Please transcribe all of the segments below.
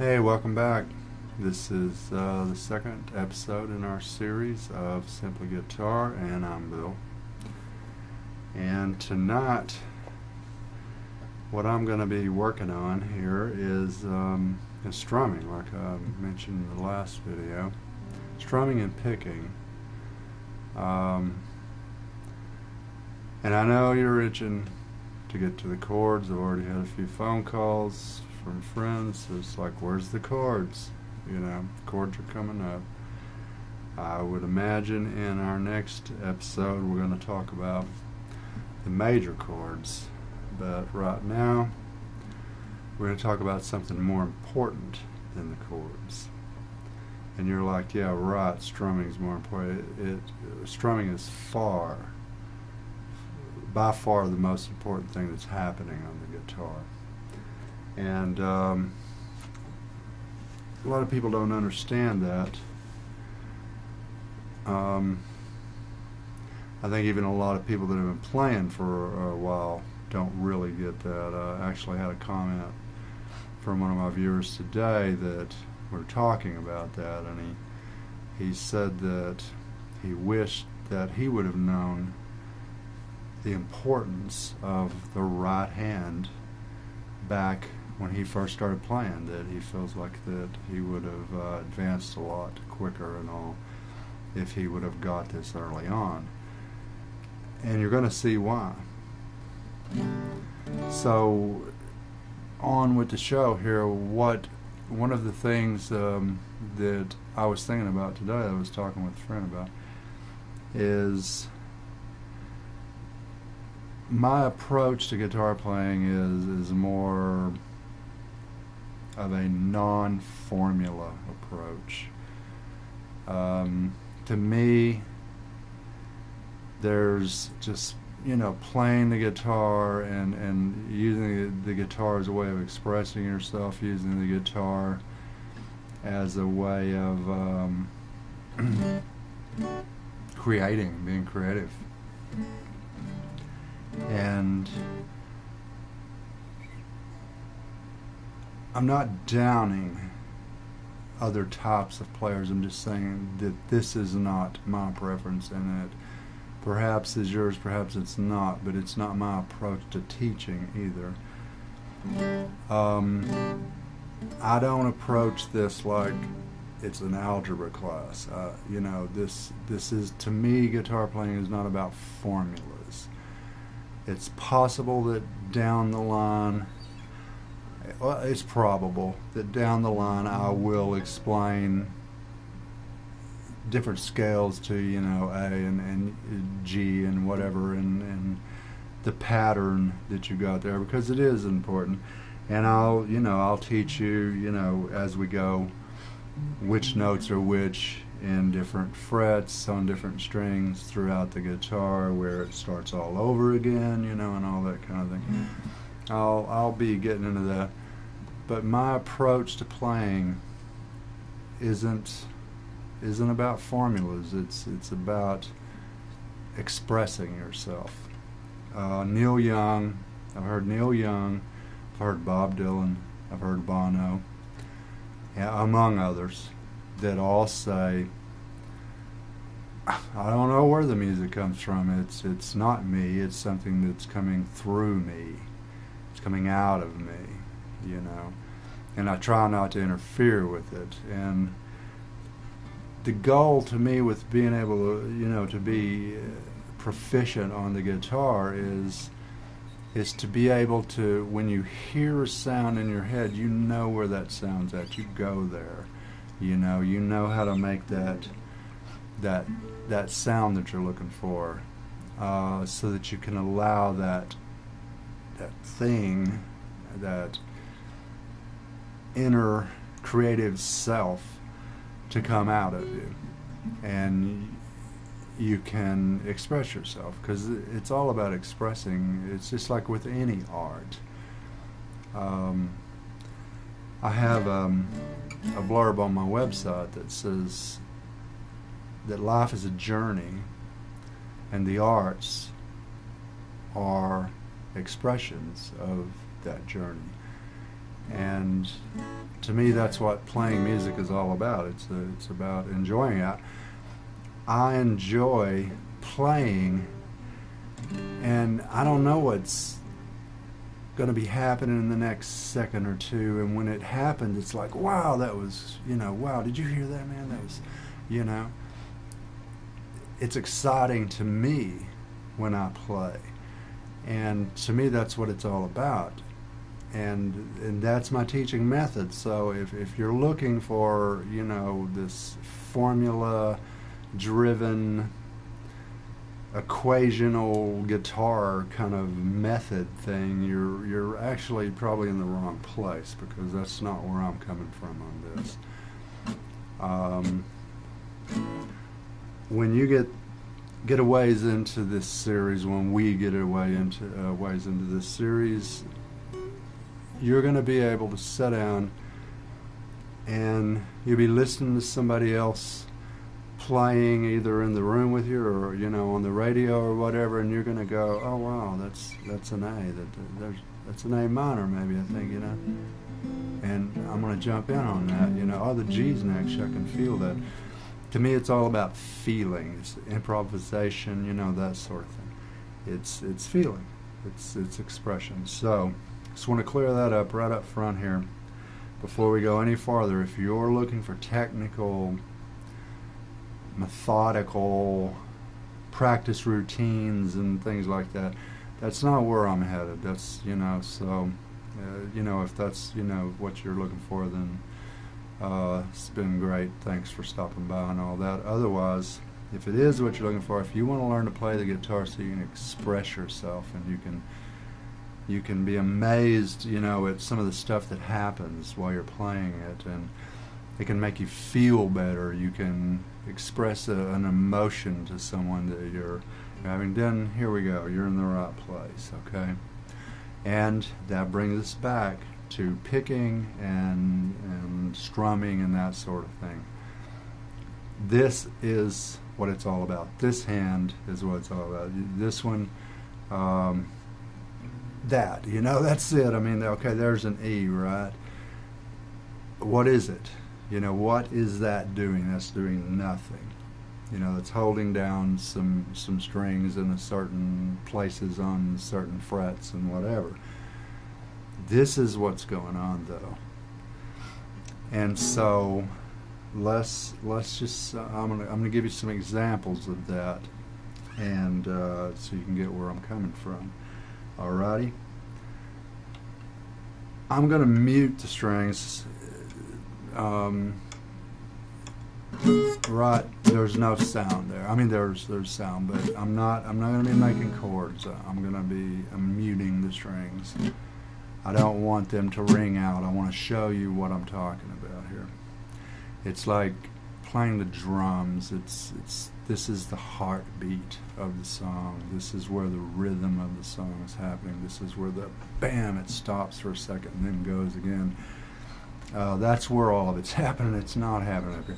Hey, welcome back. This is the second episode in our series of Simply Guitar, and I'm Bill. And tonight, what I'm going to be working on here is strumming, like I mentioned in the last video. Strumming and picking. And I know you're itching to get to the chords. I've already had a few phone calls from friends. It's like, where's the chords? You know, chords are coming up. I would imagine in our next episode we're going to talk about the major chords, but right now we're going to talk about something more important than the chords. And you're like, yeah, right, strumming is more important. Strumming is by far the most important thing that's happening on the guitar. And a lot of people don't understand that. I think even a lot of people that have been playing for a while don't really get that. I actually had a comment from one of my viewers today that we're talking about that, and he said that he wished that he would have known the importance of the right hand back when he first started playing, that he feels like that he would have advanced a lot quicker and all if he would have got this early on. And you're going to see why. So on with the show here. One of the things that I was thinking about today, I was talking with a friend about, is my approach to guitar playing is more of a non-formula approach. To me, there's just, playing the guitar and using the guitar as a way of expressing yourself, using the guitar as a way of being creative. And I'm not downing other types of players. I'm just saying that this is not my preference, and it perhaps is yours, perhaps it's not, but it's not my approach to teaching either. I don't approach this like it's an algebra class. This is, to me, guitar playing is not about formulas. It's possible that down the line, it's probable that down the line I will explain different scales to, A and G and whatever, and the pattern that you got there, because it is important. And I'll teach you, as we go, which notes are which in different frets on different strings throughout the guitar, where it starts all over again, and all that kind of thing. I'll be getting into that. But my approach to playing isn't about formulas. It's about expressing yourself. Neil Young, I've heard Neil Young, I've heard Bob Dylan, I've heard Bono, among others, that all say, I don't know where the music comes from. It's not me. It's something that's coming through me. It's coming out of me, and I try not to interfere with it. And the goal to me with being able to, to be proficient on the guitar is to be able to, when you hear a sound in your head, you know where that sound's at. You go there. You know how to make that sound that you're looking for, so that you can allow that thing, that inner creative self, to come out of you, and you can express yourself, because it's all about expressing. It's just like with any art. I have a blurb on my website that says that life is a journey, and the arts are expressions of that journey. And to me, that's what playing music is all about. It's about enjoying it. I enjoy playing, and I don't know what's going to be happening in the next second or two. And when it happens, it's like, wow, that was, wow, did you hear that, man? That was, you know, it's exciting to me when I play. And to me, that's what it's all about. And that's my teaching method. So if you're looking for, this formula-driven, equational guitar kind of method thing, you're actually probably in the wrong place, because that's not where I'm coming from on this. When you get a ways into this series, when we get a ways into this series, you're going to be able to sit down and you'll be listening to somebody else playing, either in the room with you or on the radio or whatever, and you're going to go, oh wow, that's an A, that's an A minor maybe, I think, and I'm going to jump in on that, oh, the G's next, I can feel that. To me, it's all about feeling. It's improvisation, that sort of thing. It's feeling, it's expression. So just want to clear that up right up front here before we go any farther. If you're looking for technical, methodical practice routines and things like that, that's not where I'm headed. That's, so, if that's, what you're looking for, then it's been great. Thanks for stopping by and all that. Otherwise, if it is what you're looking for, if you want to learn to play the guitar so you can express yourself and you can be amazed, at some of the stuff that happens while you're playing it, and it can make you feel better. You can express an emotion to someone that you're having. Then here we go. You're in the right place, okay? And that brings us back to picking and strumming and that sort of thing. This is what it's all about. This hand is what it's all about. This one, that's it. I mean, okay, there's an E, right? What is it? What is that doing? That's doing nothing. It's holding down some strings in a certain places on certain frets and whatever. This is what's going on, though. And so let's just I'm gonna give you some examples of that, and so you can get where I'm coming from. Alrighty. I'm gonna mute the strings. Right, there's no sound there. I mean, there's sound, but I'm not gonna be making chords. I'm muting the strings. I don't want them to ring out. I want to show you what I'm talking about here. It's like playing the drums. This is the heartbeat of the song. This is where the rhythm of the song is happening. This is where the bam, it stops for a second and then goes again. That's where all of it's happening. It's not happening up here.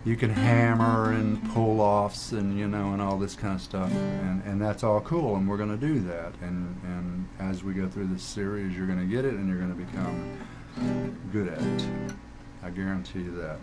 You can hammer and pull offs and and all this kind of stuff, and that's all cool, and we're going to do that. And as we go through this series, you're going to get it, and you're going to become good at it. I guarantee you that.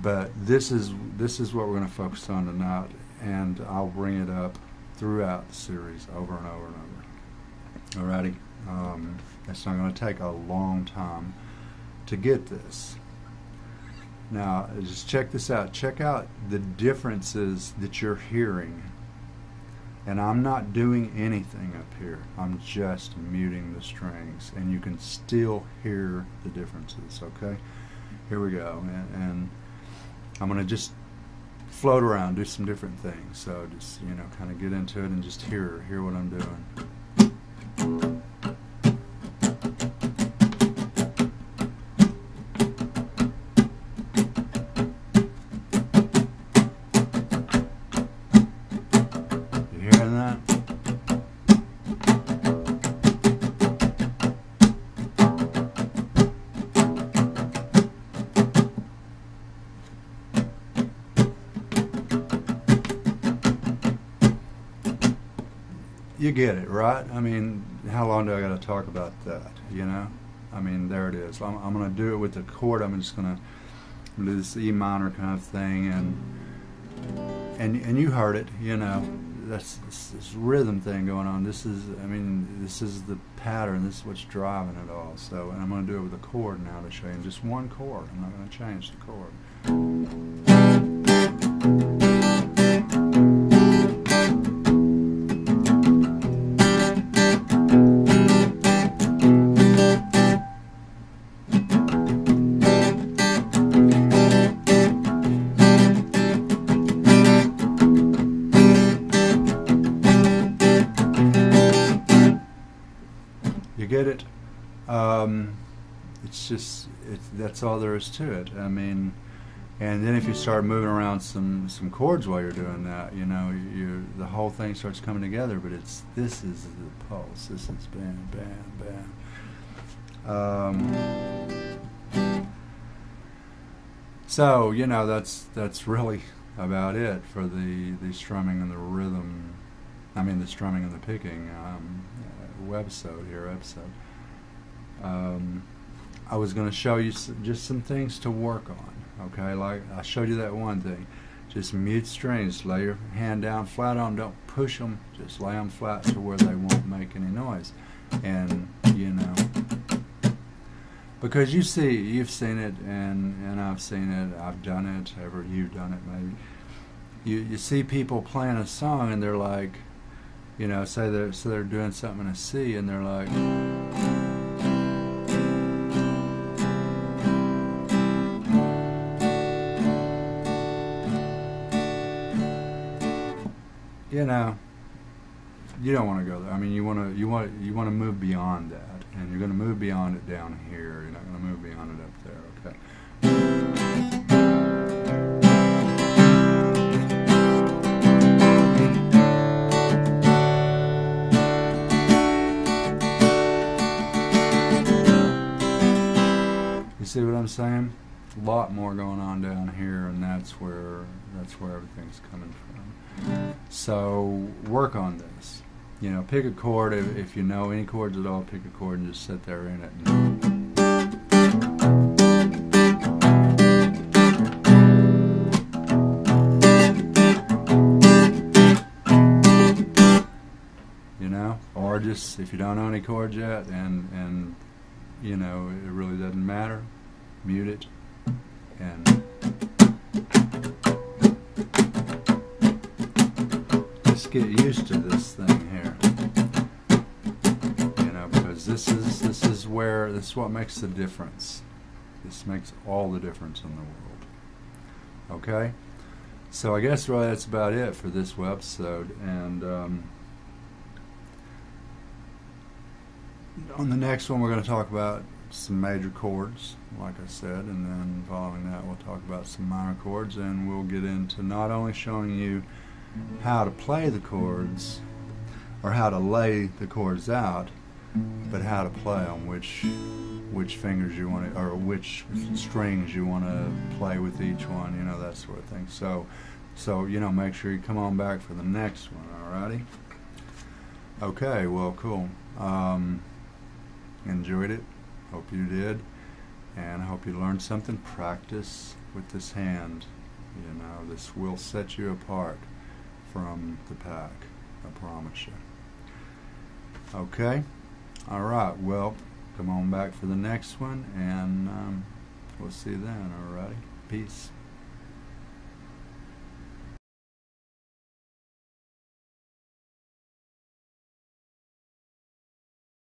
But this is what we're going to focus on tonight, and I'll bring it up throughout the series over and over and over. Alrighty, it's not going to take a long time to get this. Now, just check this out. Check out the differences that you're hearing. And I'm not doing anything up here. I'm just muting the strings. And you can still hear the differences, okay? Here we go. And I'm going to just float around, do some different things. So just, kind of get into it and just hear what I'm doing. You get it, right? I mean, how long do I got to talk about that, I mean, there it is. I'm going to do it with the chord. I'm just going to do this E minor kind of thing, and you heard it, you know. That's this rhythm thing going on. This is, I mean, this is the pattern. This is what's driving it all. So, and I'm going to do it with a chord now to show you. Just one chord. I'm not going to change the chord. You get it? It's just, that's all there is to it. I mean, and then if you start moving around some chords while you're doing that, you know, the whole thing starts coming together. But this is the pulse. This is bam, bam, bam. So you know, that's really about it for the strumming and the rhythm. I mean, the strumming and the picking episode. I was going to show you just some things to work on. Okay, like I showed you that one thing. Just mute strings. Lay your hand down flat on them. Don't push them. Just lay them flat to where they won't make any noise. And you know, because you've seen it, and I've seen it. I've done it. Ever you've done it, maybe. You see people playing a song, and they're like, you know, say they're doing something in a C, and they're like, you know, you don't want to go there. I mean, you want to move beyond that, and you're going to move beyond it down here. You're not going to move beyond it up there. Okay. You see what I'm saying? A lot more going on down here, and that's where everything's coming from. So work on this. You know, pick a chord. If you know any chords at all, pick a chord and just sit there in it. You know, or just if you don't know any chords yet, and you know it really doesn't matter, mute it and get used to this thing here, you know, because this is what makes the difference. This makes all the difference in the world. Okay, so I guess really that's about it for this episode, and on the next one we're going to talk about some major chords, like I said, and then following that we'll talk about some minor chords, and we'll get into not only showing you how to play the chords or how to lay the chords out, but how to play on which fingers you want to, or which strings you want to play with each one, you know, that sort of thing. So you know, make sure you come on back for the next one. Alrighty. Okay. Well, cool. Enjoyed it. Hope you did, and I hope you learned something. Practice with this hand. You know, this will set you apart from the pack, I promise you. Okay? Alright, well, come on back for the next one, and we'll see you then, alrighty? Peace.